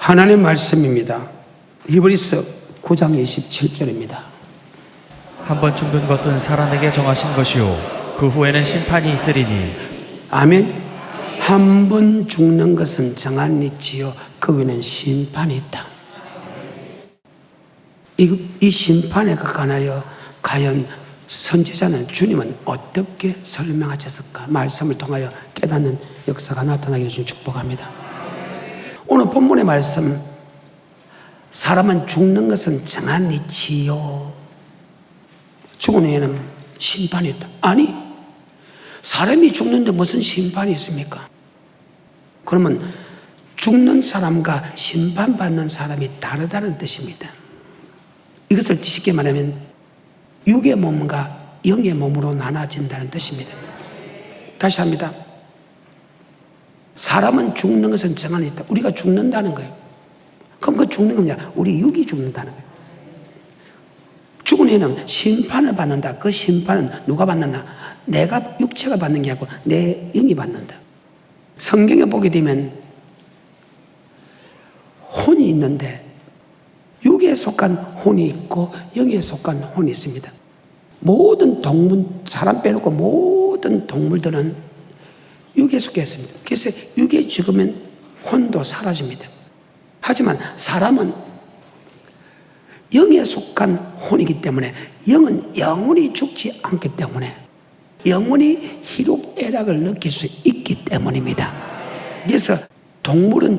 하나님 말씀입니다. 히브리서 9장 27절입니다. 한 번 죽는 것은 사람에게 정하신 것이요 그 후에는 심판이 있으리니. 아멘. 한 번 죽는 것은 정한 이치요 그 후에는 심판이 있다. 이 심판에 관하여 과연 선지자는 주님은 어떻게 설명하셨을까? 말씀을 통하여 깨닫는 역사가 나타나기를 좀 축복합니다. 오늘 본문의 말씀, 사람은 죽는 것은 정한 이치요 죽은 후에는 심판이 있다. 아니, 사람이 죽는데 무슨 심판이 있습니까? 그러면 죽는 사람과 심판받는 사람이 다르다는 뜻입니다. 이것을 쉽게 말하면 육의 몸과 영의 몸으로 나눠진다는 뜻입니다. 다시 합니다. 사람은 죽는 것은 정한 있다. 우리가 죽는다는 거예요. 그럼 그 죽는 건 뭐냐? 우리 육이 죽는다는 거예요. 죽은 후에는 심판을 받는다. 그 심판은 누가 받는다? 내가 육체가 받는 게 아니고 내 영이 받는다. 성경에 보게 되면 혼이 있는데 육에 속한 혼이 있고 영에 속한 혼이 있습니다. 모든 동물, 사람 빼놓고 모든 동물들은 육에 속해 있습니다. 그래서 육에 죽으면 혼도 사라집니다. 하지만 사람은 영에 속한 혼이기 때문에 영은 영원히 죽지 않기 때문에 영원히 희록애락을 느낄 수 있기 때문입니다. 그래서 동물은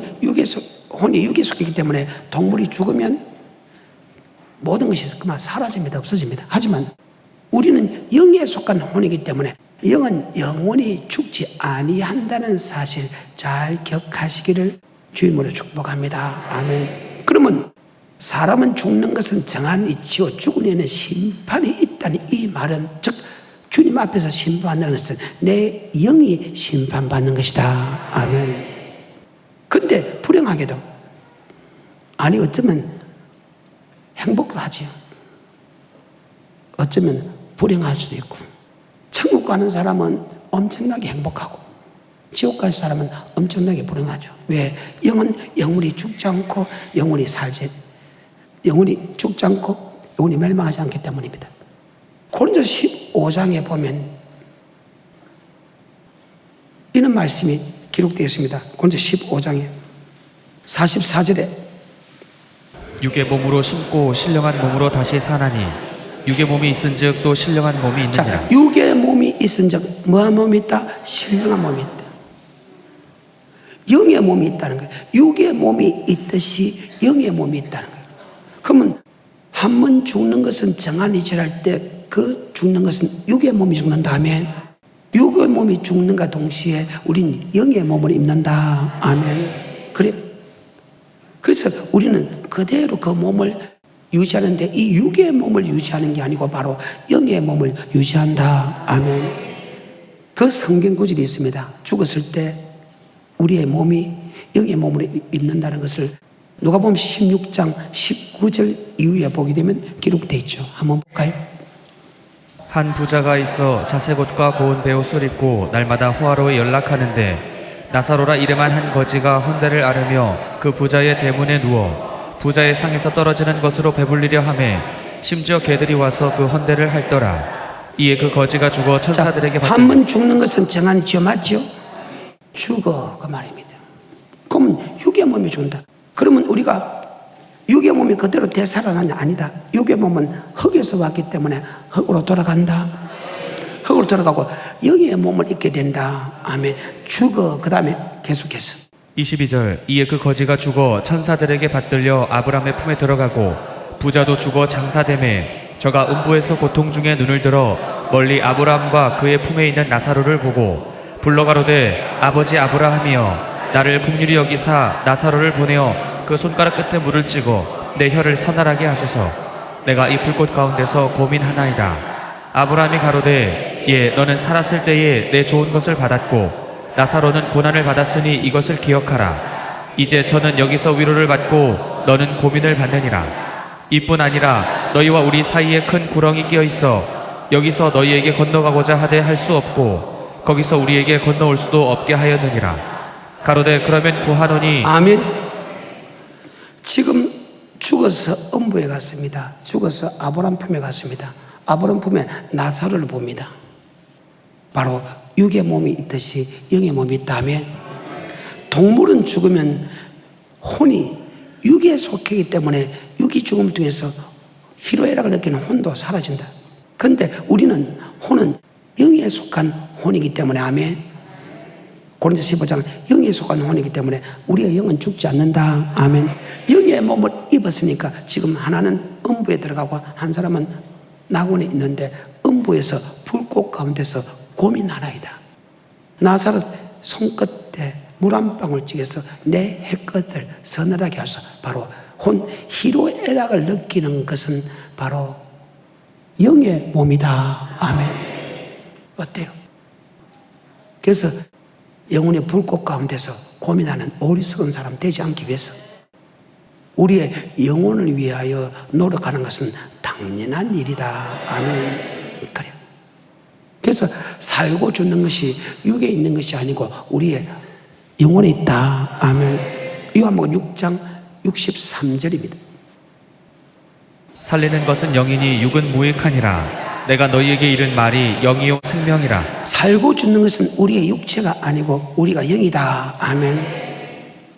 혼이 육에 속이기 때문에 동물이 죽으면 모든 것이 그만 사라집니다. 없어집니다. 하지만 우리는 영에 속한 혼이기 때문에 영은 영원히 죽지 아니한다는 사실 잘 기억하시기를 주임으로 축복합니다. 아멘. 그러면 사람은 죽는 것은 정한 이치요 죽은 후에는 심판이 있다는 이 말은 즉 주님 앞에서 심판받는 것은 내 영이 심판받는 것이다. 아멘. 근데 불행하게도 아니 어쩌면 행복도 하지요. 어쩌면 불행할 수도 있고 천국 가는 사람은 엄청나게 행복하고 지옥 갈 사람은 엄청나게 불행하죠. 왜? 영은 영원히 죽지 않고 영원히 죽지 않고 영원히 멸망하지 않기 때문입니다. 고린도서 15장에 보면 이런 말씀이 기록되어 있습니다. 고린도서 15장에 44절에 육의 몸으로 심고 신령한 몸으로 다시 사나니 육의 몸이 있은즉 또 신령한 몸이 있느니라. 자, 육의 몸이 있은즉 뭐한 몸이 있다? 신령한 몸이 있다. 영의 몸이 있다는 거예요. 육의 몸이 있듯이 영의 몸이 있다는 거예요. 그러면 한 번 죽는 것은 정한 이치할 때 그 죽는 것은 육의 몸이 죽는 다음에 육의 몸이 죽는가 동시에 우린 영의 몸을 입는다. 아멘. 그래. 그래서 우리는 그대로 그 몸을 유지하는데 이 육의 몸을 유지하는 게 아니고 바로 영의 몸을 유지한다. 아멘. 그 성경 구절이 있습니다. 죽었을 때 우리의 몸이 영의 몸으로 입는다는 것을 누가복음 16장 19절 이후에 보게 되면 기록되어 있죠. 한번 볼까요? 한 부자가 있어 자색옷과 고운 베옷을 입고 날마다 호화로에 연락하는데 나사로라 이름한 한 거지가 헌대를 앓으며 그 부자의 대문에 누워 부자의 상에서 떨어지는 것으로 배불리려 하매 심지어 개들이 와서 그 헌대를 핥더라. 이에 그 거지가 죽어 천사들에게 한 번 죽는 것은 정한 이치요 맞죠? 죽어 그 말입니다. 그러면 육의 몸이 죽는다. 그러면 우리가 육의 몸이 그대로 되살아나냐? 아니다. 육의 몸은 흙에서 왔기 때문에 흙으로 돌아간다. 흙으로 돌아가고 영의 몸을 입게 된다. 아멘. 죽어. 그 다음에 계속해서 22절 이에 그 거지가 죽어 천사들에게 받들려 아브라함의 품에 들어가고 부자도 죽어 장사되매 저가 음부에서 고통 중에 눈을 들어 멀리 아브라함과 그의 품에 있는 나사로를 보고 불러 가로되 아버지 아브라함이여 나를 긍휼히 여기사 나사로를 보내어 그 손가락 끝에 물을 찌고 내 혀를 서늘하게 하소서. 내가 이 불꽃 가운데서 고민하나이다. 아브라함이 가로되 예 너는 살았을 때에 내 좋은 것을 받았고 나사로는 고난을 받았으니 이것을 기억하라. 이제 저는 여기서 위로를 받고 너는 고민을 받느니라. 이뿐 아니라 너희와 우리 사이에 큰 구렁이 끼어 있어 여기서 너희에게 건너가고자 하되 할 수 없고 거기서 우리에게 건너올 수도 없게 하였느니라. 가로되 그러면 구하노니 아멘. 지금 죽어서 음부에 갔습니다. 죽어서 아브람 품에 갔습니다. 아브람 품에 나사로를 봅니다. 바로 육의 몸이 있듯이 영의 몸이 있다며. 동물은 죽으면 혼이 육에 속하기 때문에 육이 죽음을 통해서 희로애락을 느끼는 혼도 사라진다. 그런데 우리는 혼은 영에 속한 혼이기 때문에 아멘. 고린도서 15장 영에 속한 혼이기 때문에 우리의 영은 죽지 않는다. 아멘. 영의 몸을 입었으니까 지금 하나는 음부에 들어가고 한 사람은 낙원에 있는데 음부에서 불꽃 가운데서 고민하나이다. 나사로 손끝에 물 한 방울 찍어서 내 해끝을 서늘하게 하소서. 바로 혼 희로애락을 느끼는 것은 바로 영의 몸이다. 아멘. 어때요? 그래서 영혼의 불꽃 가운데서 고민하는 어리석은 사람 되지 않기 위해서 우리의 영혼을 위하여 노력하는 것은 당연한 일이다. 아멘. 그래요. 그래서 살고 죽는 것이 육에 있는 것이 아니고 우리의 영혼에 있다. 아멘. 요한복음 6장 63절입니다. 살리는 것은 영이니 육은 무익하니라. 내가 너희에게 이른 말이 영이요 생명이라. 살고 죽는 것은 우리의 육체가 아니고 우리가 영이다. 아멘.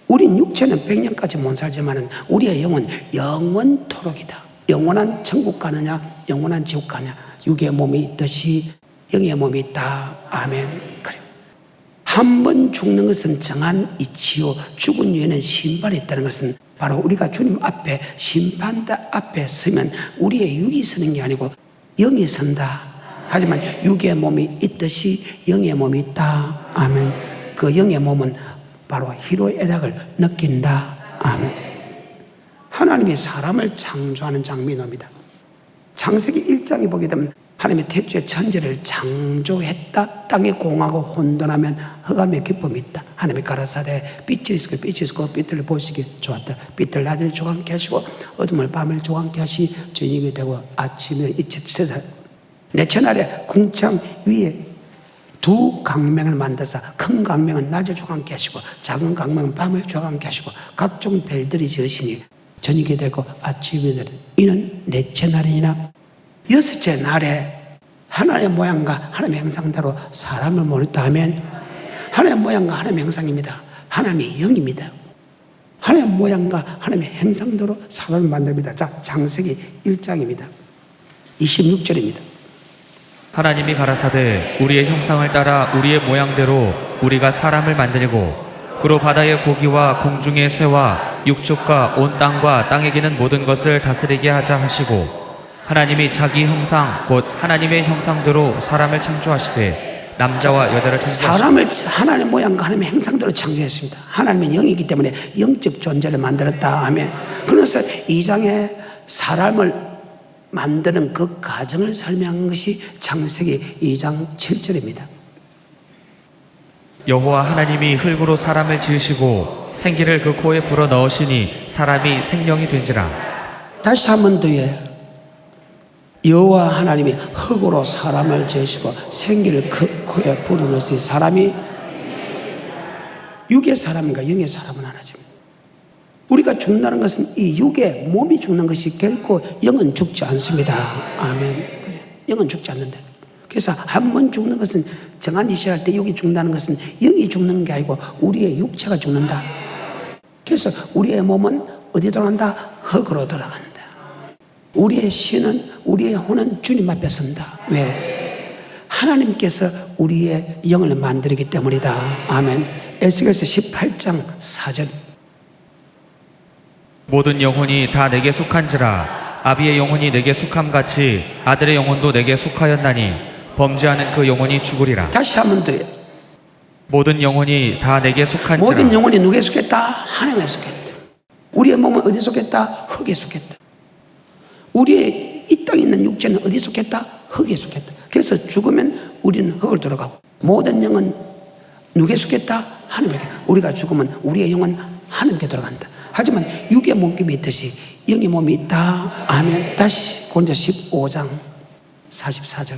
우린 육체는 100년까지 못 살지만 우리의 영은 영원토록이다. 영원한 천국 가느냐 영원한 지옥 가느냐 육의 몸이 있듯이 영의 몸이 있다. 아멘. 그래요. 한 번 죽는 것은 정한 이치요 죽은 후에는 심판이 있다는 것은 바로 우리가 주님 앞에 심판대 앞에 서면 우리의 육이 서는 게 아니고 영이 선다. 하지만 육의 몸이 있듯이 영의 몸이 있다. 아멘. 그 영의 몸은 바로 희로애락을 느낀다. 아멘. 하나님이 사람을 창조하는 장면이 옵니다. 창세기 1장에 보게 되면 하나님의 태초에 천지를 창조했다. 땅이 공하고 혼돈하면 흑암의 기쁨이 있다. 하나님이 가라사대 빛이 있고 빛이 있고 빛을 보시기 좋았다. 빛을 낮을 조각케 하시고 어둠을 밤을 조각케 하시 저녁이 되고 아침에 이치치다. 넷째 날에 궁창 위에 두 강명을 만들어서 큰 강명은 낮을 조각케 하시고 작은 강명은 밤을 조각케 하시고 각종 별들이 지으시니 저녁이 되고 아침이 되고 이는 넷째 날이니라. 여섯째 날에 하나님의 모양과 하나님의 형상대로 사람을 모았다 하면 하나님의 모양과 하나님의 형상입니다. 하나님의 영입니다. 하나님의 모양과 하나님의 형상대로 사람을 만듭니다. 자, 창세기 1장입니다. 26절입니다. 하나님이 가라사대 우리의 형상을 따라 우리의 모양대로 우리가 사람을 만들고 그로 바다의 고기와 공중의 새와 육축과 온 땅과 땅에 기는 모든 것을 다스리게 하자 하시고 하나님이 자기 형상 곧 하나님의 형상대로 사람을 창조하시되 남자와 여자를 창조하시고 사람을 하나님의 모양과 하나님의 형상대로 창조했습니다. 하나님은 영이기 때문에 영적 존재를 만들었다 하면 그래서 2장에 사람을 만드는 그 과정을 설명한 것이 창세기 2장 7절입니다. 여호와 하나님이 흙으로 사람을 지으시고 생기를 그 코에 불어 넣으시니 사람이 생명이 된지라. 다시 한 번 더요. 여호와 하나님이 흙으로 사람을 지으시고 생기를 그 코에 불어넣으시니 사람이 육의 사람인가 영의 사람은 하나죠. 우리가 죽는다는 것은 이 육의 몸이 죽는 것이 결코 영은 죽지 않습니다. 아멘. 영은 죽지 않는다. 그래서 한 번 죽는 것은 정한 이시할 때 육이 죽는다는 것은 영이 죽는 게 아니고 우리의 육체가 죽는다. 그래서 우리의 몸은 어디 돌아간다? 흙으로 돌아간다. 우리의 신은 우리의 혼은 주님 앞에 선다. 왜? 하나님께서 우리의 영을 만들기 때문이다. 아멘. 에스겔서 18장 4절. 모든 영혼이 다 내게 속한지라. 아비의 영혼이 내게 속함같이 아들의 영혼도 내게 속하였나니 범죄하는 그 영혼이 죽으리라. 다시 한 번 더요. 모든 영혼이 다 내게 속한지라. 모든 영혼이 누구에 속했다? 하나님에 속했다. 우리의 몸은 어디 속했다? 흙에 속했다. 우리의 이 땅에 있는 육체는 어디 속했다? 흙에 속했다. 그래서 죽으면 우리는 흙을 돌아가고 모든 영은 누구에 속했다? 하나님에게. 우리가 죽으면 우리의 영은 하나님께 돌아간다. 하지만 육의 몸이 있듯이 영의 몸이 있다. 아멘. 다시 고린도서 15장 44절.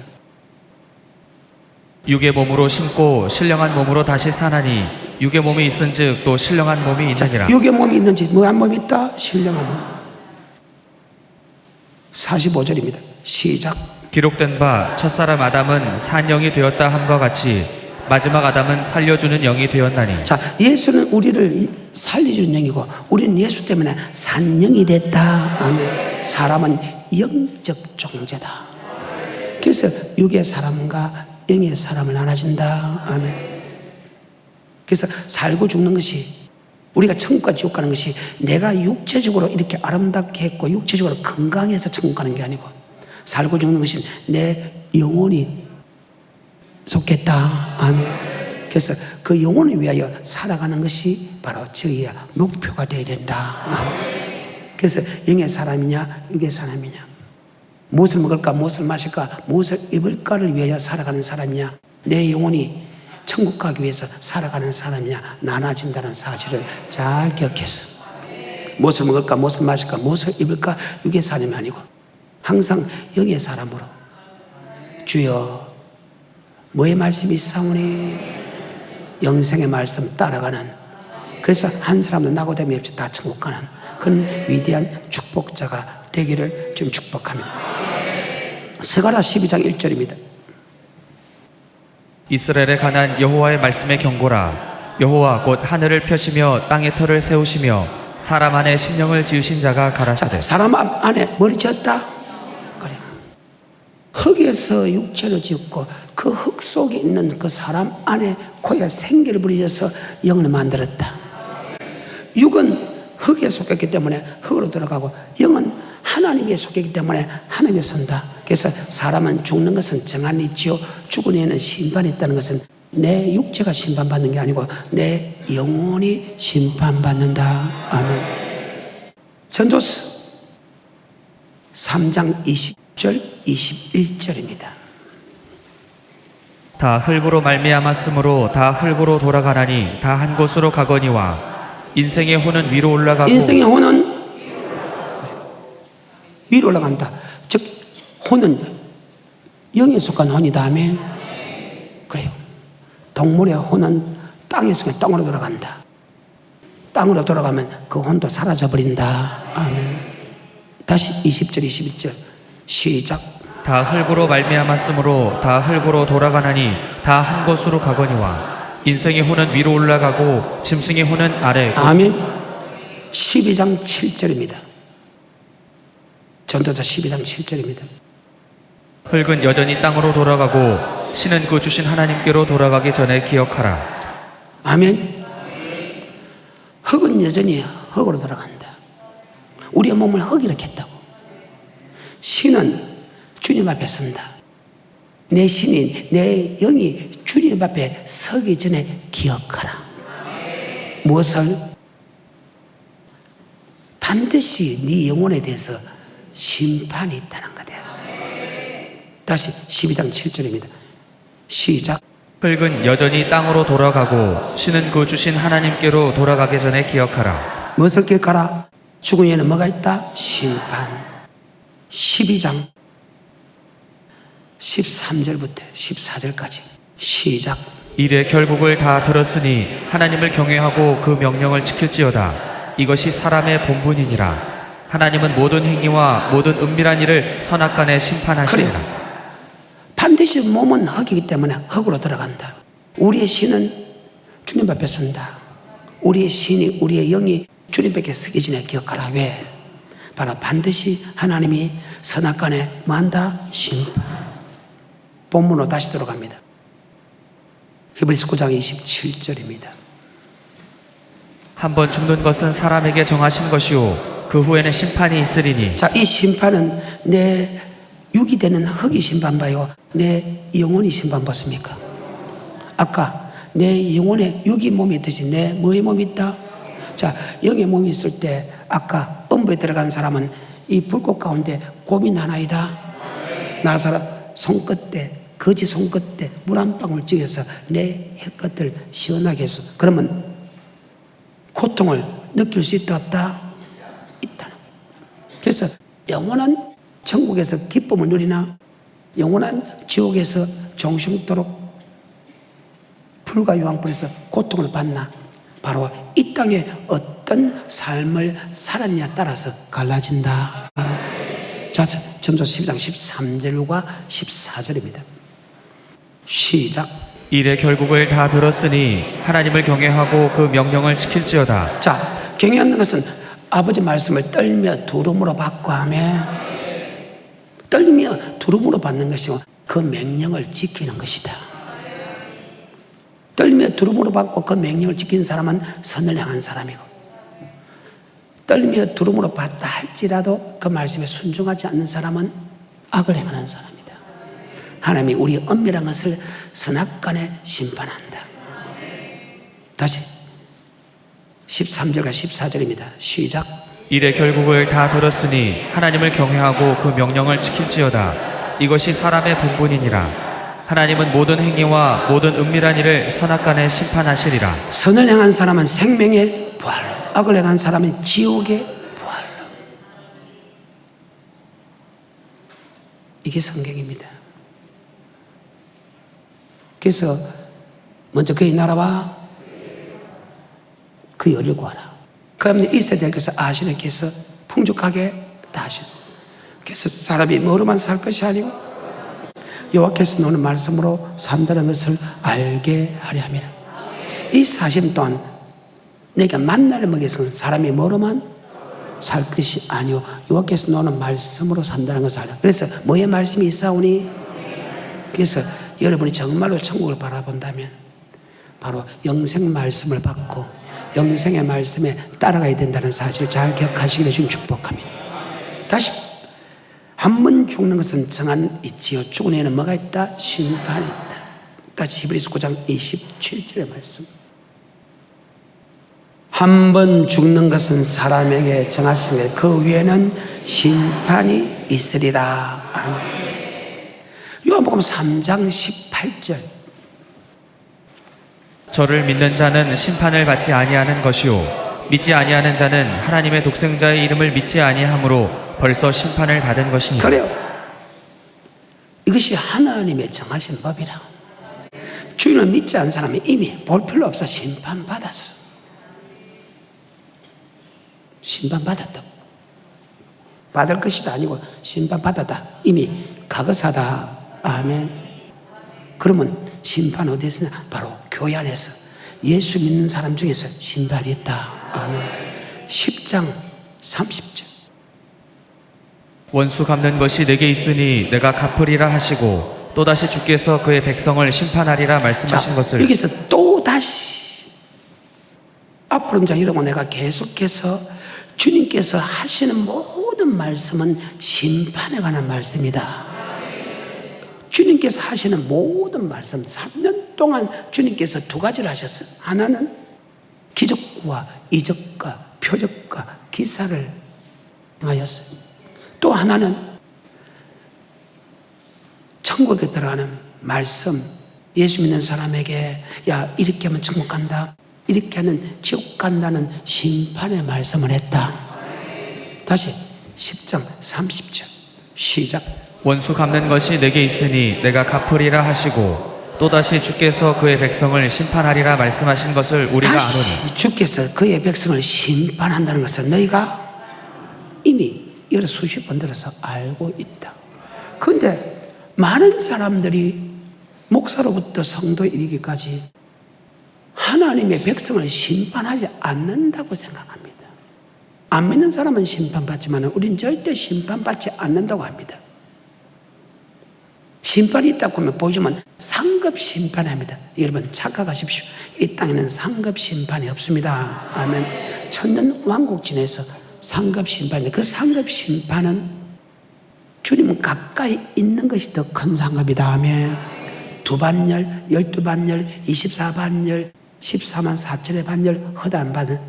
육의 몸으로 심고 신령한 몸으로 다시 사나니 육의 몸이 있은즉 또 신령한 몸이 있느니라. 육의 몸이 있는지 뭐한 몸이 있다? 신령한 몸. 45절입니다. 시작. 기록된 바 첫사람 아담은 산 영이 되었다 함과 같이 마지막 아담은 살려주는 영이 되었나니. 자, 예수는 우리를 살려주는 영이고 우리는 예수 때문에 산 영이 됐다. 아멘. 사람은 영적 존재다. 그래서 육의 사람과 영의 사람을 나눠진다. 아멘. 그래서 살고 죽는 것이, 우리가 천국과 지옥 가는 것이 내가 육체적으로 이렇게 아름답게 했고 육체적으로 건강해서 천국 가는 게 아니고, 살고 죽는 것이 내 영혼이 속겠다. 아멘. 그래서 그 영혼을 위하여 살아가는 것이 바로 저희의 목표가 되어야 된다. 아멘. 그래서 영의 사람이냐 육의 사람이냐, 무엇을 먹을까 무엇을 마실까 무엇을 입을까를 위하여 살아가는 사람이냐, 내 영혼이 천국 가기 위해서 살아가는 사람이냐 나눠진다는 사실을 잘 기억해서, 무엇을 먹을까 무엇을 마실까 무엇을 입을까 육의 사람이 아니고 항상 영의 사람으로, 주여 뭐의 말씀이 있사오니 영생의 말씀 따라가는, 그래서 한 사람도 낙오됨이 없이 다 천국 가는 그런 위대한 축복자가 되기를 좀 축복합니다. 스가랴 12장 1절입니다. 이스라엘에 관한 여호와의 말씀의 경고라. 여호와 곧 하늘을 펴시며 땅의 터를 세우시며 사람 안에 심령을 지으신 자가 가라사대. 사람 안에 머리 지었다. 그래. 흙에서 육체를 지었고 그 흙 속에 있는 그 사람 안에 고야 생기를 부리셔서 영을 만들었다. 육은 흙에 속했기 때문에 흙으로 들어가고 영은 하나님에 속했기 때문에 하나님에 선다. 그래서 사람은 죽는 것은 정한이 있지요, 죽은 후에는 심판이 있다는 것은 내 육체가 심판받는 게 아니고 내 영혼이 심판받는다. 아멘. 전도서 3장 20절 21절입니다. 다 흙으로 말미암았으므로 다 흙으로 돌아가나니 다 한 곳으로 가거니와 인생의 혼은 위로 올라가고. 인생의 혼은 위로 올라간다. 즉 혼은 영에 속한 혼이다. 아멘. 그래요. 동물의 혼은 땅에 속해 땅으로 돌아간다. 땅으로 돌아가면 그 혼도 사라져버린다. 아멘. 다시 20절 21절 시작. 다 흙으로 말미암았으므로 다 흙으로 돌아가나니 다 한 곳으로 가거니와 인생의 혼은 위로 올라가고 짐승의 혼은 아래. 아멘. 12장 7절입니다. 전도서 12장 7절입니다. 흙은 여전히 땅으로 돌아가고 신은 그 주신 하나님께로 돌아가기 전에 기억하라. 아멘. 흙은 여전히 흙으로 돌아간다. 우리의 몸을 흙이라고 했다고. 신은 주님 앞에 선다. 내 신인 내 영이 주님 앞에 서기 전에 기억하라. 무엇을? 반드시 네 영혼에 대해서 심판이 있다는 것에 대해서. 다시 12장 7절입니다. 시작. 흙은 여전히 땅으로 돌아가고 신은 그 주신 하나님께로 돌아가기 전에 기억하라. 무엇을 기억하라? 죽은 후에는 뭐가 있다? 심판. 12장 13절부터 14절까지 시작. 이래 결국을 다 들었으니 하나님을 경외하고 그 명령을 지킬지어다. 이것이 사람의 본분이니라. 하나님은 모든 행위와 모든 은밀한 일을 선악간에 심판하시리라. 그래. 반드시 몸은 흙이기 때문에 흙으로 들어간다. 우리의 신은 주님 앞에 선다. 우리의 신이 우리의 영이 주님 앞에 서기 전에 기억하라. 왜? 바로 반드시 하나님이 선악간에 뭐한다? 심판. 본문으로 다시 들어갑니다. 히브리서 9장 27절입니다. 한번 죽는 것은 사람에게 정하신 것이요 그 후에는 심판이 있으리니. 자, 이 심판은 내 육이 되는 흙이 심판받아요, 내 영혼이 심판받습니까? 아까 내 영혼에 육이 몸이 있듯이 내 뭐의 몸이 있다? 자, 영의 몸이 있을 때 아까 음부에 들어간 사람은 이 불꽃 가운데 곰이 하나이다. 나사로 손끝에, 거지 손끝에 물 한 방울 찍어서 내 혀끝을 시원하게 해서, 그러면 고통을 느낄 수 있다 없다? 있다는. 그래서 영원한 천국에서 기쁨을 누리나 영원한 지옥에서 종생토록 불과 유황불에서 고통을 받나? 바로 이 땅에 어떤 삶을 살았냐에 따라서 갈라진다. 자, 전서 12장 13절과 14절입니다. 시작. 일의 결국을 다 들었으니 하나님을 경외하고 그 명령을 지킬지어다. 자, 경외하는 것은 아버지 말씀을 떨며 두름으로 받고 하며, 떨며 두름으로 받는 것이고 그 명령을 지키는 것이다. 떨며 두름으로 받고 그 명령을 지키는 사람은 선을 향한 사람이고, 떨며 두름으로 받다 할지라도 그 말씀에 순종하지 않는 사람은 악을 행하는 사람이다. 하나님이 우리 엄밀한 것을 선악간에 심판한다. 다시 13절과 14절입니다. 시작. 일의 결국을 다 들었으니 하나님을 경외하고 그 명령을 지킬지어다. 이것이 사람의 본분이니라. 하나님은 모든 행위와 모든 은밀한 일을 선악간에 심판하시리라. 선을 행한 사람은 생명의 부활로, 악을 행한 사람은 지옥의 부활로. 이게 성경입니다. 그래서 먼저 그의 나라와 그 의를 구하라. 그러면 있어야 될 것을 아시는 께서 풍족하게 다 하시는. 그래서 사람이 뭐로만 살 것이 아니고 여호와께서 노는 말씀으로 산다는 것을 알게 하려 함이라. 이 사심 또한 내가 만나를 먹여서는 사람이 뭐로만 살 것이 아니오 여호와께서 노는 말씀으로 산다는 것을 알라. 그래서 뭐의 말씀이 있사오니? 그래서 여러분이 정말로 천국을 바라본다면 바로 영생 말씀을 받고 영생의 말씀에 따라가야 된다는 사실을 잘 기억하시기를 주님 축복합니다. 다시 한 번 죽는 것은 정한 이치요 죽은 후에는 뭐가 있다? 심판이 있다. 다시 히브리서 9장 27절의 말씀. 한 번 죽는 것은 사람에게 정하신 것, 그 위에는 심판이 있으리라. 아멘. 요한복음 3장 18절. 저를 믿는 자는 심판을 받지 아니하는 것이요 믿지 아니하는 자는 하나님의 독생자의 이름을 믿지 아니하므로 벌써 심판을 받은 것이니라. 그래요. 이것이 하나님의 정하신 법이라. 주인을 믿지 않은 사람이 이미 볼 필요 없어 심판받았어. 심판받았다고. 받을 것이다 아니고 심판받았다. 이미 가거사다. 아멘. 그러면 심판 어디에 있으냐? 바로 교회 안에서 예수 믿는 사람 중에서 심판이 있다. 아멘. 10장 30절. 원수 갚는 것이 내게 있으니 내가 갚으리라 하시고 또다시 주께서 그의 백성을 심판하리라 말씀하신 자, 것을. 여기서 또다시 앞으로는 자 여러분 내가 계속해서 주님께서 하시는 모든 말씀은 심판에 관한 말씀이다. 주님께서 하시는 모든 말씀 3년 동안 주님께서 두 가지를 하셨어요. 하나는 기적과 이적과 표적과 기사를 행하였어요. 또 하나는 천국에 들어가는 말씀, 예수 믿는 사람에게 야 이렇게 하면 천국 간다, 이렇게 하면 지옥 간다는 심판의 말씀을 했다. 다시 10장 30절 시작. 원수 갚는 것이 내게 있으니 내가 갚으리라 하시고 또다시 주께서 그의 백성을 심판하리라 말씀하신 것을 우리가 아노니. 다시 주께서 그의 백성을 심판한다는 것을 너희가 이미 여러 수십 번 들어서 알고 있다. 그런데 많은 사람들이 목사로부터 성도에 이르기까지 하나님의 백성을 심판하지 않는다고 생각합니다. 안 믿는 사람은 심판받지만 우린 절대 심판받지 않는다고 합니다. 심판이 있다고 하면 보여주면 상급 심판합니다. 여러분 착각하십시오. 이 땅에는 상급 심판이 없습니다. 아멘. 천년 왕국진에서 상급 심판인데 그 상급 심판은 주님은 가까이 있는 것이 더 큰 상급이다. 아멘. 2반열, 12반열, 24반열, 14만 4천의 반열, 허다한 반열.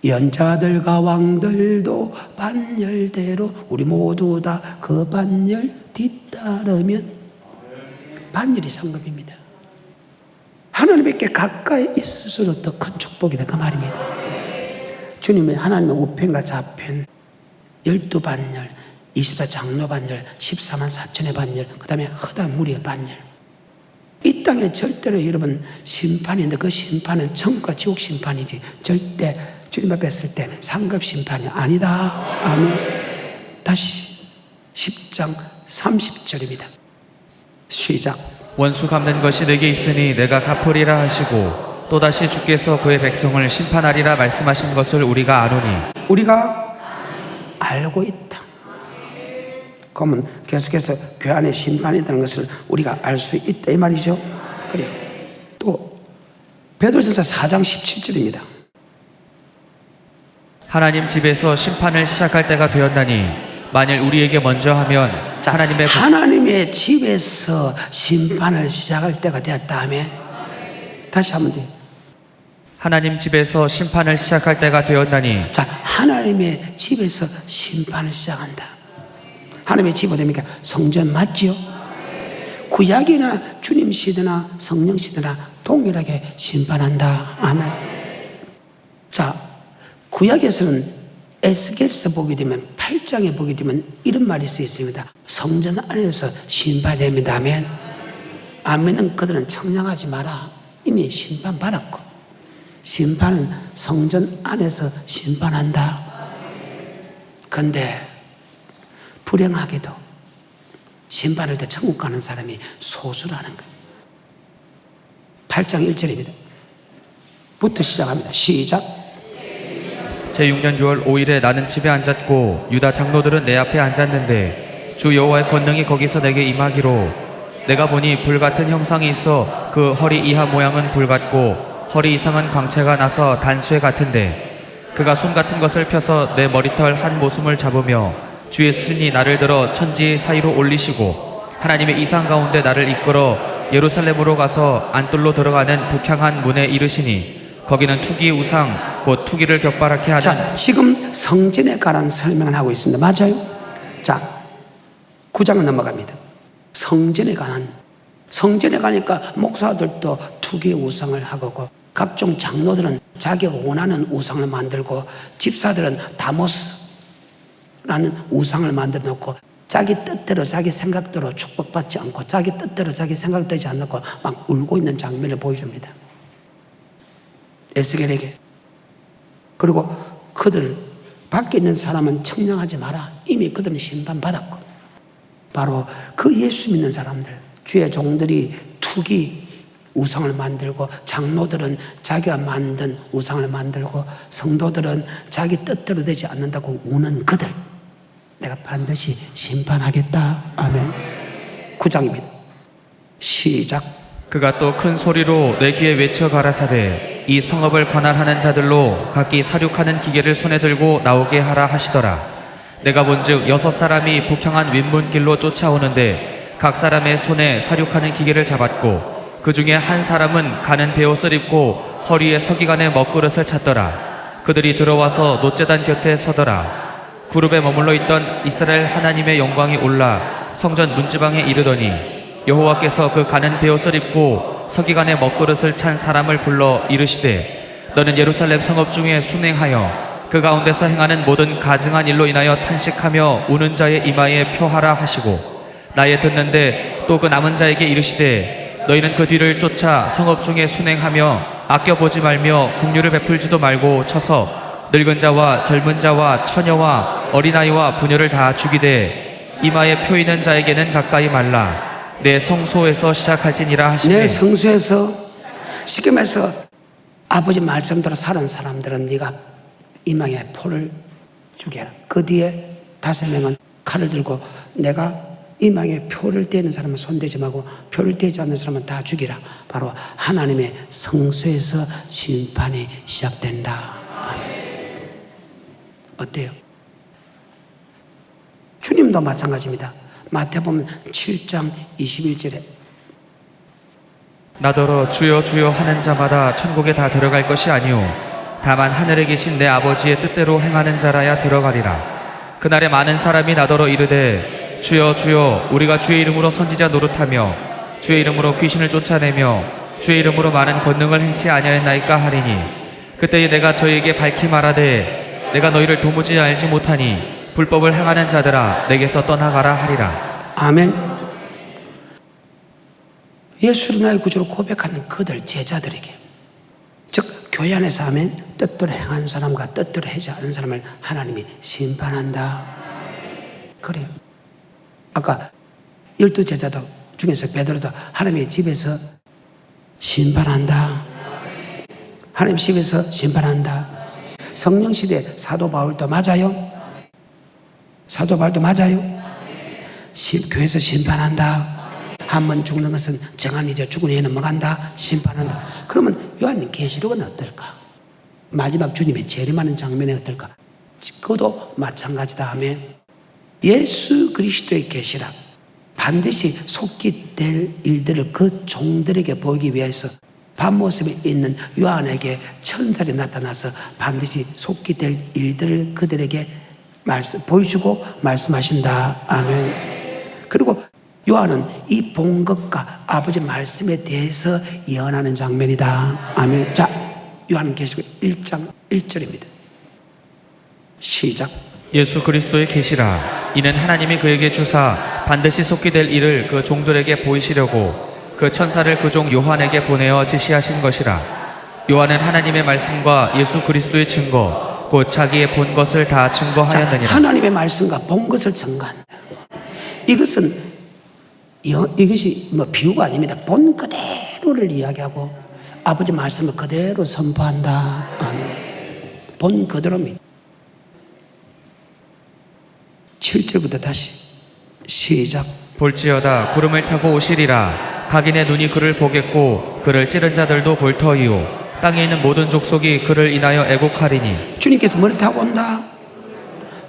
연자들과 왕들도 반열대로 우리 모두 다 그 반열 뒤따르면 반열이 상급입니다. 하나님께 가까이 있을수록 더 큰 축복이다 그 말입니다. 주님은 하나님의 우편과 좌편 12반열, 24 장로 반열, 14만 4천의 반열, 그 다음에 허다한 무리의 반열. 이 땅에 절대로 여러분 심판인데 그 심판은 천국과 지옥 심판이지 절대 주님 앞에 섰을 때 상급 심판이 아니다. 아멘. 다시 10장 30절입니다. 시작. 원수 갚는 것이 내게 있으니 내가 갚으리라 하시고 또다시 주께서 그의 백성을 심판하리라 말씀하신 것을 우리가 아노니 우리가 알고 있다. 그러면 계속해서 교회 안에 심판이 있다는 것을 우리가 알 수 있다 이 말이죠. 그래요. 또 베드로전서 4장 17절입니다. 하나님 집에서 심판을 시작할 때가 되었나니 만일 우리에게 먼저 하면 하나님의 집에서 심판을 시작할 때가 되었다 하면 다시 한번 더. 하나님 집에서 심판을 시작할 때가 되었나니 자, 하나님의 집에서 심판을 시작한다. 하나님의 집은 됩니까? 성전 맞지요? 구약이나 주님 시대나 성령 시대나 동일하게 심판한다. 아멘. 자, 구약에서는 에스겔서 보게 되면 8장에 보게 되면 이런 말이 쓰여 있습니다. 성전 안에서 심판됩니다. 아멘. 아멘은 그들은 청량하지 마라. 이미 심판받았고 심판은 성전 안에서 심판한다. 그런데 불행하게도 심판할 때 천국 가는 사람이 소수라는 거예요. 8장 1절입니다. 부터 시작합니다. 시작. 제6년 6월 5일에 나는 집에 앉았고 유다 장로들은 내 앞에 앉았는데 주 여호와의 권능이 거기서 내게 임하기로 내가 보니 불같은 형상이 있어 그 허리 이하 모양은 불같고 허리 이상은 광채가 나서 단쇠 같은데 그가 손 같은 것을 펴서 내 머리털 한 모숨을 잡으며 주의 스승이 나를 들어 천지 사이로 올리시고 하나님의 이상 가운데 나를 이끌어 예루살렘으로 가서 안뜰로 들어가는 북향한 문에 이르시니 거기는 투기의 우상 곧 투기를 격발하게 하는. 자, 지금 성전에 관한 설명을 하고 있습니다. 맞아요? 자, 9장을 넘어갑니다. 성전에 가니까 목사들도 투기의 우상을 하고 각종 장로들은 자기가 원하는 우상을 만들고 집사들은 다모스라는 우상을 만들어 놓고 자기 뜻대로 자기 생각대로 축복받지 않고 자기 뜻대로 자기 생각되지 않고 막 울고 있는 장면을 보여줍니다. 에스겔에게. 그리고 그들 밖에 있는 사람은 청량하지 마라. 이미 그들은 심판받았고 바로 그 예수 믿는 사람들 주의 종들이 투기 우상을 만들고 장로들은 자기가 만든 우상을 만들고 성도들은 자기 뜻대로 되지 않는다고 우는 그들 내가 반드시 심판하겠다. 아멘. 9장입니다. 시작. 그가 또 큰 소리로 내 귀에 외쳐 가라사대 이 성읍을 관할하는 자들로 각기 사륙하는 기계를 손에 들고 나오게 하라 하시더라. 내가 본즉 6사람이 북향한 윗문길로 쫓아오는데 각 사람의 손에 사륙하는 기계를 잡았고 그 중에 한 사람은 가는 베옷을 입고 허리에 서기관의 먹그릇을 찼더라. 그들이 들어와서 놋제단 곁에 서더라. 그룹에 머물러 있던 이스라엘 하나님의 영광이 올라 성전 문지방에 이르더니 여호와께서 그 가는 베옷을 입고 서기관의 먹그릇을 찬 사람을 불러 이르시되 너는 예루살렘 성읍 중에 순행하여 그 가운데서 행하는 모든 가증한 일로 인하여 탄식하며 우는 자의 이마에 표하라 하시고 나의 듣는데 또 그 남은 자에게 이르시되 너희는 그 뒤를 쫓아 성읍 중에 순행하며 아껴보지 말며 긍휼을 베풀지도 말고 쳐서 늙은 자와 젊은 자와 처녀와 어린아이와 부녀를 다 죽이되 이마에 표 있는 자에게는 가까이 말라. 내 성소에서 시작할지니라 하시네. 내 성소에서 쉽게 말해서 아버지 말씀대로 사는 사람들은 네가 이마에 표를 주게 하라. 그 뒤에 5명은 칼을 들고 내가 이마에 표를 떼는 사람은 손대지 말고 표를 떼지 않는 사람은 다 죽이라. 바로 하나님의 성소에서 심판이 시작된다. 아멘. 어때요? 주님도 마찬가지입니다. 마태복음 7장 21절에 나더러 주여 주여 하는 자마다 천국에 다 들어갈 것이 아니오 다만 하늘에 계신 내 아버지의 뜻대로 행하는 자라야 들어가리라. 그날에 많은 사람이 나더러 이르되 주여 주여 우리가 주의 이름으로 선지자 노릇하며 주의 이름으로 귀신을 쫓아내며 주의 이름으로 많은 권능을 행치 아니하였나이까 하리니 그때에 내가 저희에게 밝히 말하되 내가 너희를 도무지 알지 못하니 불법을 행하는 자들아 내게서 떠나가라 하리라. 아멘. 예수를 나의 구주로 고백하는 그들 제자들에게, 즉 교회 안에서 하면 뜻대로 행한 사람과 뜻대로 하지 않은 사람을 하나님이 심판한다. 그래요. 아까 12 제자도 중에서 베드로도 하나님의 집에서 심판한다. 하나님 집에서 심판한다. 성령 시대 사도 바울도 맞아요. 사도 바울도 맞아요. 교회에서 심판한다. 한 번 죽는 것은 정한이죠. 죽은 후에는 넘어간다. 심판한다. 그러면 요한님 계시록은 어떨까? 마지막 주님의 재림하는 장면이 어떨까? 그것도 마찬가지다 하며 예수 그리스도의 계시라 반드시 속히 될 일들을 그 종들에게 보이기 위해서 밤모습에 있는 요한에게 천사들이 나타나서 반드시 속히 될 일들을 그들에게 보여주고 말씀하신다. 아멘. 그리고 요한은 이 본 것과 아버지 말씀에 대해서 예언하는 장면이다. 아멘. 자, 요한계시록 1장 1절입니다. 시작. 예수 그리스도의 계시라. 이는 하나님이 그에게 주사 반드시 속히 될 일을 그 종들에게 보이시려고 그 천사를 그 종 요한에게 보내어 지시하신 것이라. 요한은 하나님의 말씀과 예수 그리스도의 증거 곧 자기의 본 것을 다 증거하였느니라. 자, 하나님의 말씀과 본 것을 증거한다. 이것이 비유가 아닙니다. 본 그대로를 이야기하고 아버지 말씀을 그대로 선포한다. 아멘. 본 그대로입니다. 7절부터 다시 시작. 볼지어다 구름을 타고 오시리라. 각인의 눈이 그를 보겠고 그를 찌른 자들도 볼 터이요 땅에 있는 모든 족속이 그를 인하여 애곡하리니. 주님께서 뭘 타고 온다?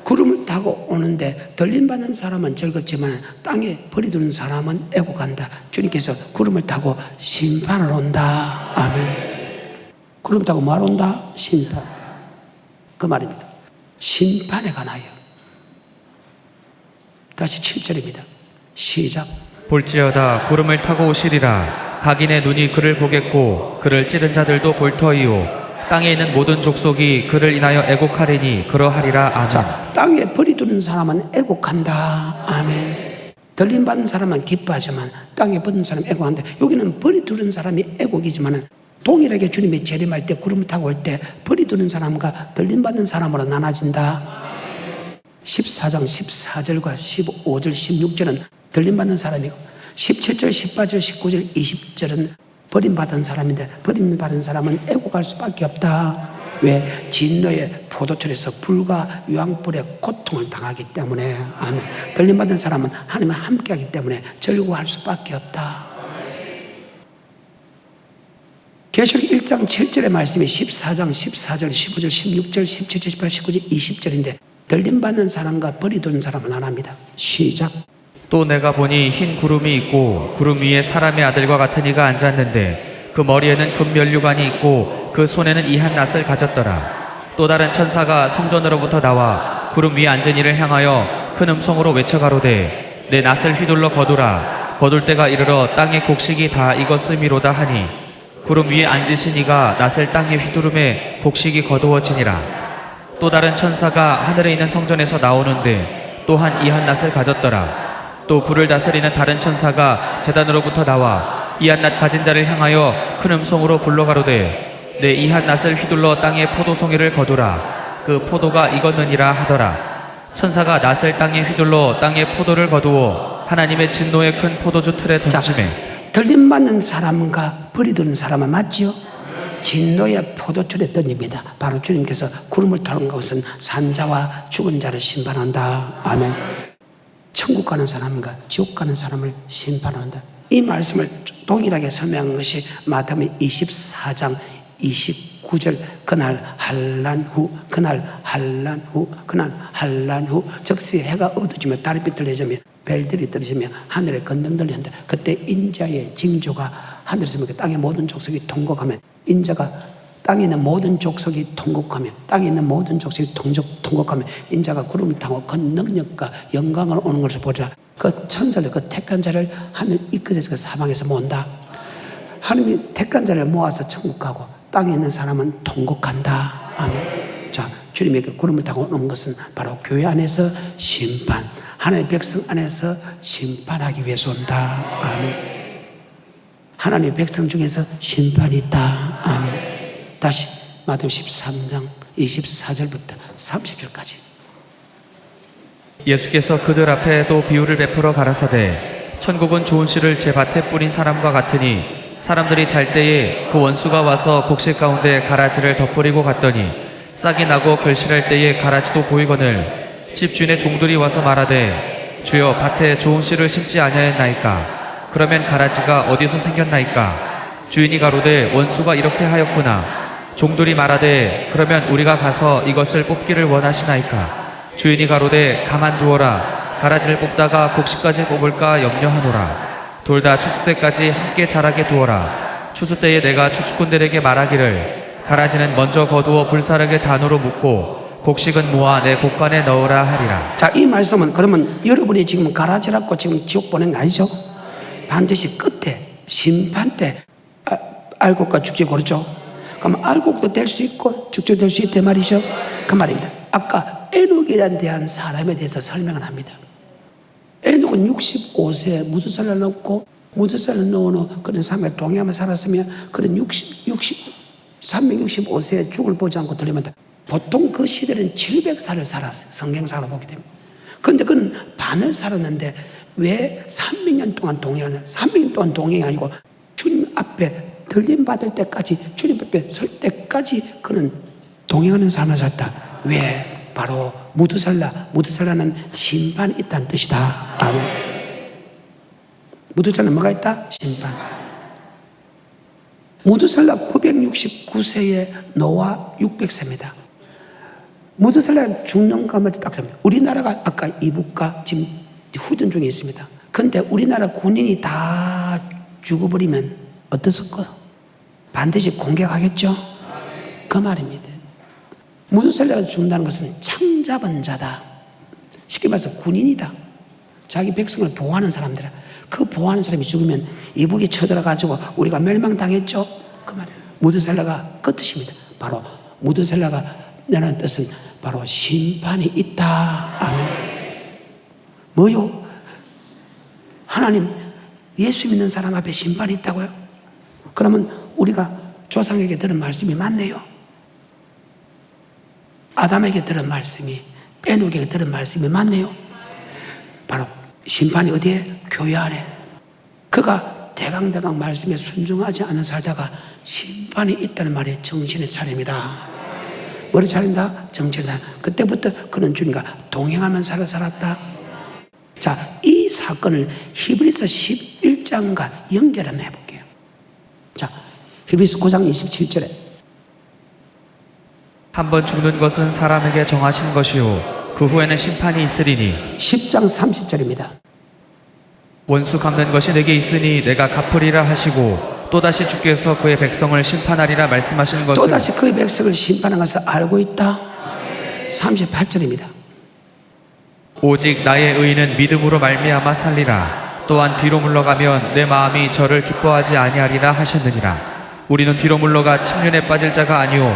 구름을 타고 오는데 들림받는 사람은 즐겁지만 땅에 버려두는 사람은 애곡한다. 주님께서 구름을 타고 심판을 온다. 아멘. 구름 타고 뭐하러 온다? 심판. 그 말입니다. 심판에 관하여. 다시 7절입니다. 시작. 볼지어다 구름을 타고 오시리라. 각인의 눈이 그를 보겠고 그를 찌른 자들도 볼 터이요 땅에 있는 모든 족속이 그를 인하여 애곡하리니 그러하리라. 아멘. 자, 땅에 버려두는 사람은 애곡한다. 아멘. 들림받는 사람은 기뻐하지만 땅에 버린 사람은 애곡한다. 여기는 버려두는 사람이 애곡이지만 동일하게 주님이 재림할 때 구름 타고 올 때 버려두는 사람과 들림받는 사람으로 나눠진다. 14장 14절과 15절 16절은 들림받는 사람이고 17절 18절 19절 20절은 버림받은 사람인데 버림받은 사람은 애곡할 수밖에 없다. 왜? 진노의 포도철에서 불과 유황불의 고통을 당하기 때문에. 아멘. 들림받은 사람은 하나님과 함께하기 때문에 절구할 수밖에 없다. 계시록 1장 7절의 말씀이 14장 14절 15절 16절 17절 18절 19절 20절인데 들림받는 사람과 버리두는 사람은 하나입니다. 시작. 또 내가 보니 흰 구름이 있고 구름 위에 사람의 아들과 같은 이가 앉았는데 그 머리에는 금면류관이 있고 그 손에는 이한 낫을 가졌더라. 또 다른 천사가 성전으로부터 나와 구름 위에 앉은 이를 향하여 큰 음성으로 외쳐가로되 내 낫을 휘둘러 거두라. 거둘 때가 이르러 땅의 곡식이 다 익었음이로다 하니 구름 위에 앉으신 이가 낫을 땅에 휘두름에 곡식이 거두어지니라. 또 다른 천사가 하늘에 있는 성전에서 나오는데 또한 이한 낫을 가졌더라. 또 불을 다스리는 다른 천사가 제단으로부터 나와 이한 낫 가진 자를 향하여 큰 음성으로 불러가로되 내 이한 낫을 휘둘러 땅에 포도송이를 거두라. 그 포도가 익었느니라 하더라. 천사가 낫을 땅에 휘둘러 땅에 포도를 거두어 하나님의 진노의 큰 포도주 틀에 던지매. 들림받는 사람과 버리두는 사람은 맞지요? 진노의 포도틀에 던집니다. 바로 주님께서 구름을 타는 것은 산자와 죽은 자를 심판한다. 아멘. 천국 가는 사람과 지옥 가는 사람을 심판한다. 이 말씀을 동일하게 설명한 것이 마태복음 24장 29절 그날 한란 후 즉시 해가 어두워지며 달이 비틀어지며 별들이 떨어지며 하늘에 건등 들린다. 그때 인자의 징조가 하늘에서 땅의 모든 족속이 통곡하면 인자가 땅에 있는 모든 족속이 통곡하며 땅에 있는 모든 족속이 통곡하며 인자가 구름을 타고 그 능력과 영광을 오는 것을 보리라. 그 천사를 그 택한 자를 하늘 이 끝에서 그 사방에서 모은다. 하나님이 택한 자를 모아서 천국 가고 땅에 있는 사람은 통곡한다. 아멘. 자, 주님의 그 구름을 타고 오는 것은 바로 교회 안에서 심판, 하나님의 백성 안에서 심판하기 위해서 온다. 아멘. 하나님의 백성 중에서 심판이 있다. 아멘. 다시 마태복음 13장 24절부터 30절까지. 예수께서 그들 앞에 또 비유를 베풀어 가라사대 천국은 좋은 씨를 제 밭에 뿌린 사람과 같으니 사람들이 잘 때에 그 원수가 와서 곡식 가운데 가라지를 덧뿌리고 갔더니 싹이 나고 결실할 때에 가라지도 보이거늘 집 주인의 종들이 와서 말하되 주여 밭에 좋은 씨를 심지 아니하였나이까 그러면 가라지가 어디서 생겼나이까 주인이 가로되 원수가 이렇게 하였구나 종들이 말하되 그러면 우리가 가서 이것을 뽑기를 원하시나이까 주인이 가로되 가만두어라 가라지를 뽑다가 곡식까지 뽑을까 염려하노라 둘 다 추수 때까지 함께 자라게 두어라 추수 때에 내가 추수꾼들에게 말하기를 가라지는 먼저 거두어 불사르게 단으로 묶고 곡식은 모아 내 곡간에 넣으라 하리라. 자, 이 말씀은 그러면 여러분이 지금 가라지라고 지금 지옥 보낸 거 아니죠? 반드시 끝에 심판 때 알곡과 죽지 고르죠. 그럼 알곡도 될 수 있고 죽지 될 수 있단 말이죠. 그 말입니다. 아까 에녹에 대한 사람에 대해서 설명을 합니다. 에녹은 65세에 무두살을 넣고 무두살을 넣어놓은 그런 삶에 동행하며 살았으며 그런 365세에 죽을 보지 않고 들리면 보통 그 시대는 700살을 살았어요. 성경사로 보게 됩니다. 그런데 그는 반을 살았는데 왜 300년 동안 동행하냐? 300년 동안 동행이 아니고 주님 앞에 들림 받을 때까지 주님 앞에 설 때까지 그는 동행하는 삶을 살다. 왜? 바로 무두살라는 심판이 있다는 뜻이다. 아멘. 무두살라는 뭐가 있다? 심판. 무두살라 969세에 노아 600세입니다. 무두살라 죽는 가운데 딱 잡니다. 우리나라가 아까 이북과 지금 후전 중에 있습니다. 그런데 우리나라 군인이 다 죽어버리면 어떻을까? 반드시 공격하겠죠? 그 말입니다. 무두살라가 죽는다는 것은 창잡은 자다. 쉽게 말해서 군인이다. 자기 백성을 보호하는 사람들이야. 그 보호하는 사람이 죽으면 이북이 쳐들어가지고 우리가 멸망당했죠? 그 말이에요. 무두살라가 그 뜻입니다. 바로 무두살라가 내는 뜻은 바로 심판이 있다. 아멘. 뭐요? 하나님, 예수 믿는 사람 앞에 심판이 있다고요? 그러면 우리가 조상에게 들은 말씀이 맞네요. 아담에게 들은 말씀이, 에녹에게 들은 말씀이 맞네요. 바로 심판이 어디에? 교회 안에. 그가 대강대강 말씀에 순종하지 않아 살다가 심판이 있다는 말에 정신을 차립니다. 뭐를 차린다? 정신을 차린다. 그때부터 그는 주님과 동행하면서 살았다. 자, 이 사건을 히브리서 11장과 연결 한번 해볼게요. 자, 히브리서 9장 27절에 한번 죽는 것은 사람에게 정하신 것이요 그 후에는 심판이 있으리니 10장 30절입니다. 원수 갚는 것이 내게 있으니 내가 갚으리라 하시고 또다시 주께서 그의 백성을 심판하리라 말씀하신 것을 또다시 그의 백성을 심판한 것을 알고 있다. 38절입니다. 오직 나의 의인은 믿음으로 말미암아 살리라 또한 뒤로 물러가면 내 마음이 저를 기뻐하지 아니하리라 하셨느니라. 우리는 뒤로 물러가 침륜에 빠질 자가 아니오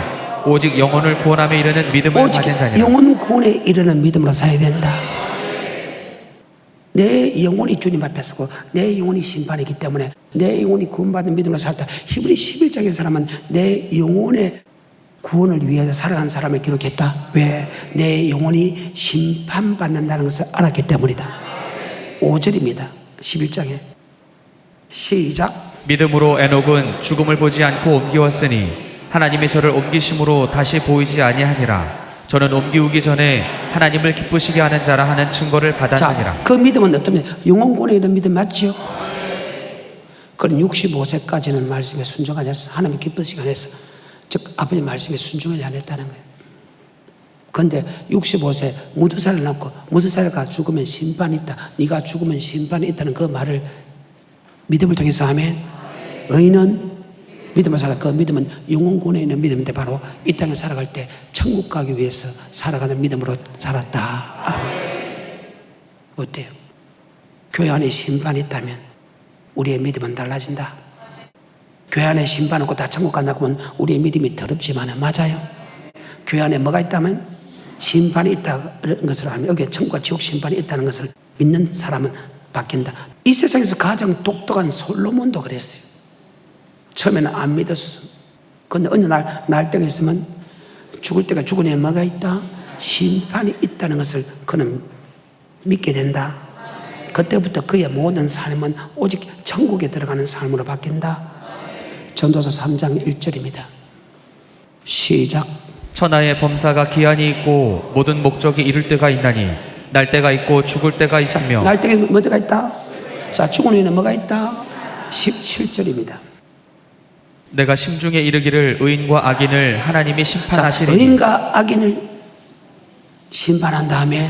오직 영혼을 구원함에 이르는 믿음을 오직 가진 자니라. 영혼 구원에 이르는 믿음으로 살아야 된다. 내 영혼이 주님 앞에 서고 내 영혼이 심판이기 때문에 내 영혼이 구원받는 믿음으로 살다. 히브리 11장의 사람은 내 영혼의 구원을 위해서 살아간 사람을 기록했다. 왜? 내 영혼이 심판받는다는 것을 알았기 때문이다. 5절입니다. 11장에 시작. 믿음으로 에녹은 죽음을 보지 않고 옮기웠으니 하나님이 저를 옮기심으로 다시 보이지 아니하니라. 저는 옮기우기 전에 하나님을 기쁘시게 하는 자라 하는 증거를 받았느니라. 자, 그 믿음은 어떤 믿음? 영혼권에 있는 믿음 맞죠? 그런 65세까지는 말씀에 순종하지 않았어. 하나님 기쁘시게 안 했어. 즉 아버지 말씀에 순종하지 않았다는 거예요. 그런데 65세 무두살을 낳고 무두살가 죽으면 심판이 있다. 네가 죽으면 심판이 있다는 그 말을 믿음을 통해서 하면 의인은 믿음을 살아. 그 믿음은 영혼권에 있는 믿음인데 바로 이 땅에 살아갈 때 천국 가기 위해서 살아가는 믿음으로 살았다. 아멘. 어때요? 교회 안에 심판이 있다면 우리의 믿음은 달라진다. 교회 안에 심판 없고 다 천국 간다고 하면 우리의 믿음이 더럽지만 맞아요. 교회 안에 뭐가 있다면 심판이 있다는 것을 알면 여기에 천국과 지옥 심판이 있다는 것을 믿는 사람은 바뀐다. 이 세상에서 가장 똑똑한 솔로몬도 그랬어요. 처음에는 안 믿었어. 근데 어느 날 때가 있으면 죽을 때가 죽으니 뭐가 있다? 심판이 있다는 것을 그는 믿게 된다. 그때부터 그의 모든 삶은 오직 천국에 들어가는 삶으로 바뀐다. 전도서 3장 1절입니다. 시작. 천하의 범사가 기한이 있고 모든 목적이 이룰 때가 있나니 날 때가 있고 죽을 때가 있으며 날 때에 뭐가 있다? 자, 죽은 후에는 뭐가 있다? 17절입니다. 내가 심중에 이르기를 의인과 악인을 하나님이 자, 심판하시리니 의인과 악인을 심판한 다음에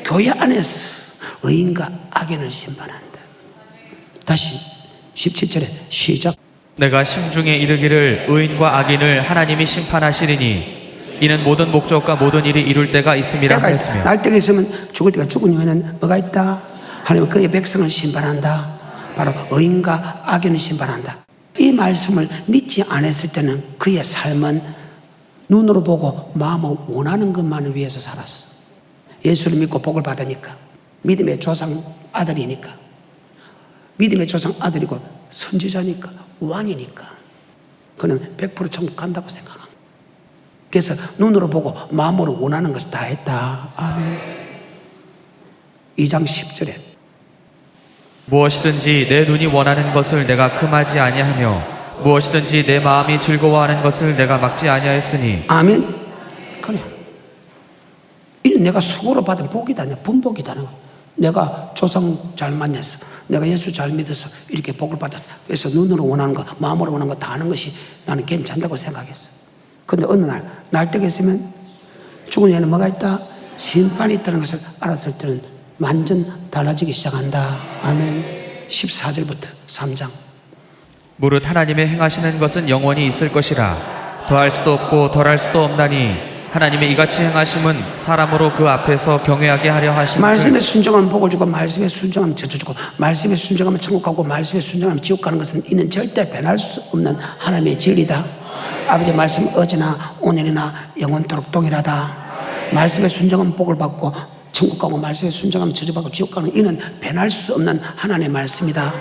교회 안에서 의인과 악인을 심판한다. 다시 17절에 시작. 내가 심중에 이르기를 의인과 악인을 하나님이 심판하시리니 이는 모든 목적과 모든 일이 이룰 때가 있음이라 하였으며 날 때가 있으면 죽을 때가 죽은 후에는 뭐가 있다? 하나님은 그의 백성을 심판한다. 바로 의인과 악인을 심판한다. 이 말씀을 믿지 않았을 때는 그의 삶은 눈으로 보고 마음으로 원하는 것만을 위해서 살았어. 예수를 믿고 복을 받으니까, 믿음의 조상 아들이니까, 믿음의 조상 아들이고 선지자니까, 왕이니까 그는 100% 천국 간다고 생각합니다. 그래서 눈으로 보고 마음으로 원하는 것을 다 했다. 아멘. 2장 10절에 무엇이든지 내 눈이 원하는 것을 내가 금하지 아니하며 무엇이든지 내 마음이 즐거워하는 것을 내가 막지 아니하였으니 아멘. 그래. 이는 내가 수고로 받은 복이다. 분복이다는 거. 내가 조상 잘 만났어. 내가 예수 잘 믿어서 이렇게 복을 받았어. 그래서 눈으로 원하는 거, 마음으로 원하는 거 다 하는 것이 나는 괜찮다고 생각했어. 근데 어느 날 때가 있으면 죽은 후에는 뭐가 있다? 심판이 있다는 것을 알았을 때는 완전 달라지기 시작한다. 아멘. 14절부터 3장. 무릇 하나님의 행하시는 것은 영원히 있을 것이라 더할 수도 없고 덜할 수도 없나니 하나님의 이같이 행하심은 사람으로 그 앞에서 경외하게 하려 하심을 말씀에 순종하면 복을 주고 말씀에 순종하면 저주 주고 말씀에 순종하면 천국 가고 말씀에 순종하면 지옥 가는 것은 이는 절대 변할 수 없는 하나님의 진리다. 아버지 말씀 어제나 오늘이나 영원토록 동일하다. 말씀에 순종하면 복을 받고 천국 가고 말씀에 순종하면 저주 받고 지옥 가는 이는 변할 수 없는 하나님의 말씀이다.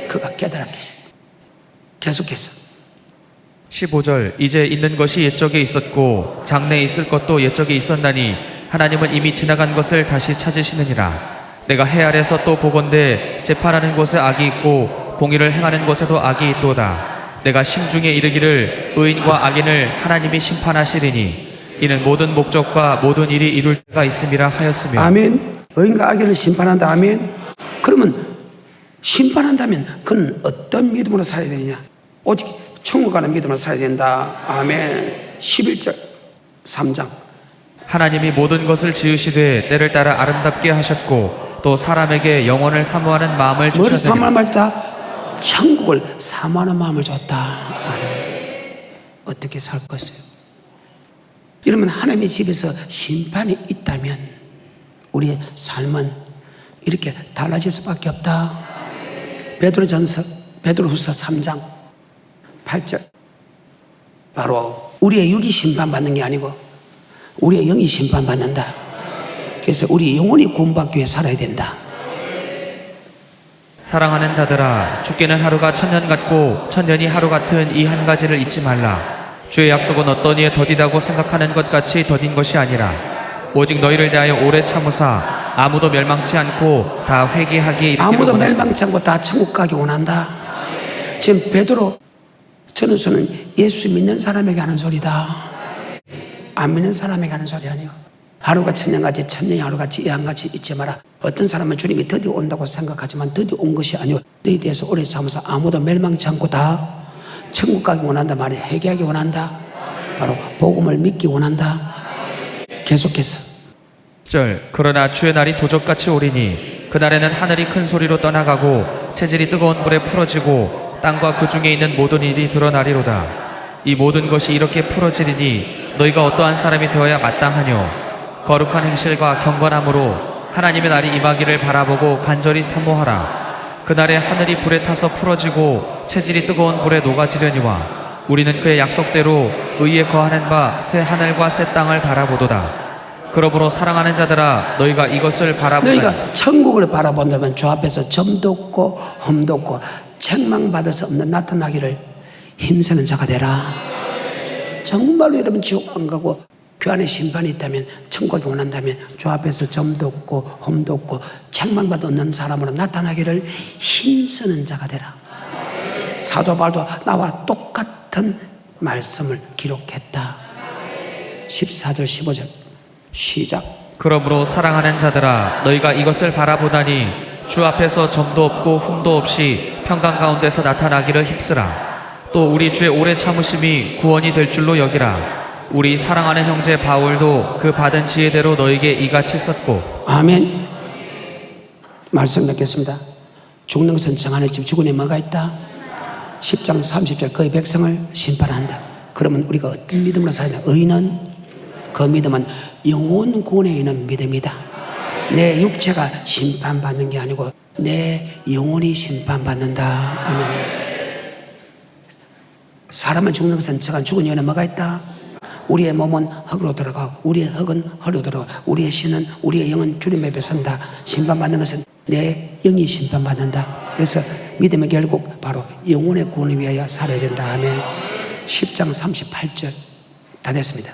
그가 깨달았기 계속해서 15절 이제 있는 것이 옛적에 있었고 장래에 있을 것도 옛적에 있었나니 하나님은 이미 지나간 것을 다시 찾으시느니라. 내가 해 아래서 또 보건대 재판하는 곳에 악이 있고 공의를 행하는 곳에도 악이 있도다. 내가 심중에 이르기를 의인과 악인을 하나님이 심판하시리니 이는 모든 목적과 모든 일이 이룰 때가 있음이라 하였으며 아멘. 의인과 악인을 심판한다. 아멘. 그러면 심판한다면 그는 어떤 믿음으로 살아야 되느냐? 오직 천국 가는 믿음으로 살아야 된다. 아멘. 11절 3장. 하나님이 모든 것을 지으시되 때를 따라 아름답게 하셨고 또 사람에게 영원을 사모하는 마음을 뭐를 주셨으니 사모하는 마음을 줬다? 천국을 사모하는 마음을 줬다. 아멘. 어떻게 살 것이요? 이러면 하나님의 집에서 심판이 있다면 우리의 삶은 이렇게 달라질 수밖에 없다. 베드로후서 3장 8절. 바로 우리의 육이 심판받는 게 아니고 우리의 영이 심판받는다. 그래서 우리 영혼이 구원받기 위해 살아야 된다. 사랑하는 자들아 죽게는 하루가 천년 같고 천년이 하루 같은 이 한 가지를 잊지 말라. 주의 약속은 어떤 이에 더디다고 생각하는 것 같이 더딘 것이 아니라 오직 너희를 대하여 오래 참으사 아무도 멸망치 않고 다 회개하기에 이르기를 아무도 원하시니 멸망치 않고 다 천국 가기 원한다. 지금 베드로 전후서는 예수 믿는 사람에게 하는 소리다. 안 믿는 사람에게 하는 소리 아니에요. 하루가 천년같이 천년이 하루같이 이한같이 잊지 마라. 어떤 사람은 주님이 드디어 온다고 생각하지만 드디어 온 것이 아니고 너희 대해서 오래 참으사 아무도 멸망치 않고 다 천국 가기 원한다 말이야. 회개하기 원한다. 바로 복음을 믿기 원한다. 계속해서 그러나 주의 날이 도적같이 오리니 그날에는 하늘이 큰 소리로 떠나가고 체질이 뜨거운 불에 풀어지고 땅과 그 중에 있는 모든 일이 드러나리로다. 이 모든 것이 이렇게 풀어지리니 너희가 어떠한 사람이 되어야 마땅하뇨. 거룩한 행실과 경건함으로 하나님의 날이 임하기를 바라보고 간절히 사모하라. 그날에 하늘이 불에 타서 풀어지고 체질이 뜨거운 불에 녹아지려니와 우리는 그의 약속대로 의에 거하는 바 새 하늘과 새 땅을 바라보도다. 그러므로 사랑하는 자들아 너희가 이것을 바라보면 너희가 천국을 바라본다면 주 앞에서 점도 없고 흠도 없고 책망받을 수 없는 나타나기를 힘쓰는 자가 되라. 정말로 여러분 지옥 안 가고 그 안에 심판이 있다면, 천국이 원한다면 주 앞에서 점도 없고 험도 없고 책망받을 없는 사람으로 나타나기를 힘쓰는 자가 되라. 사도 바울도 나와 똑같은 말씀을 기록했다. 14절 15절 시작. 그러므로 사랑하는 자들아 너희가 이것을 바라보다니 주 앞에서 점도 없고 흠도 없이 평강 가운데서 나타나기를 힘쓰라. 또 우리 주의 오래 참으심이 구원이 될 줄로 여기라. 우리 사랑하는 형제 바울도 그 받은 지혜대로 너에게 이같이 썼고. 아멘. 말씀 맺겠습니다. 죽는 것은 정하는 집 죽은에 뭐가 있다? 10장 30절 그의 백성을 심판한다. 그러면 우리가 어떤 믿음으로 살냐? 의인은 그 믿음은 영혼 구원에 있는 믿음이다. 내 육체가 심판받는 게 아니고 내 영혼이 심판받는다. 아멘. 사람은 죽는 것은 정한 죽은 영혼에 뭐가 있다? 우리의 몸은 흙으로 돌아가고 우리의 흙은 흙으로 돌아가고 우리의 신은 우리의 영은 주님 앞에 선다. 심판받는 것은 내 영이 심판받는다. 그래서 믿음의 결국 바로 영혼의 구원을 위하여 살아야 된다. 아멘. 10장 38절 다 됐습니다.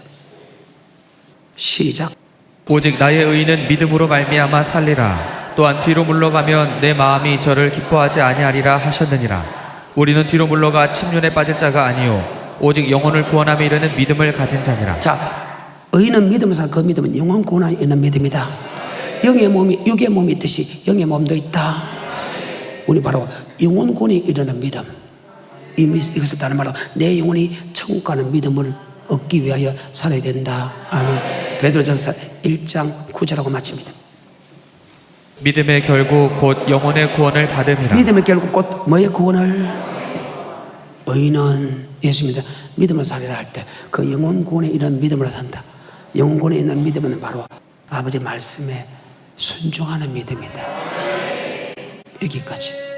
시작. 오직 나의 의인은 믿음으로 말미암아 살리라. 또한 뒤로 물러가면 내 마음이 저를 기뻐하지 아니하리라 하셨느니라. 우리는 뒤로 물러가 침륜에 빠질 자가 아니요 오직 영혼을 구원함에 이르는 믿음을 가진 자니라. 자, 의인은 믿음에서 그 믿음은 영혼 구원에 있는 믿음이다. 영의 몸이 육의 몸이 있듯이 영의 몸도 있다. 우리 바로 영혼 구원에 이르는 믿음. 이것을 다른 말로 내 영혼이 천국 가는 믿음을 얻기 위하여 살아야 된다. 아멘. 베드로전서 1장 9절하고 마칩니다. 믿음의 결국 곧 영혼의 구원을 받음이라. 믿음의 결국 곧 뭐의 구원을? 의인은 예수 믿음을 살리라 할 때 그 영혼 구원에 이런 믿음으로 산다. 영혼 구원에 있는 믿음은 바로 아버지 말씀에 순종하는 믿음이다. 여기까지.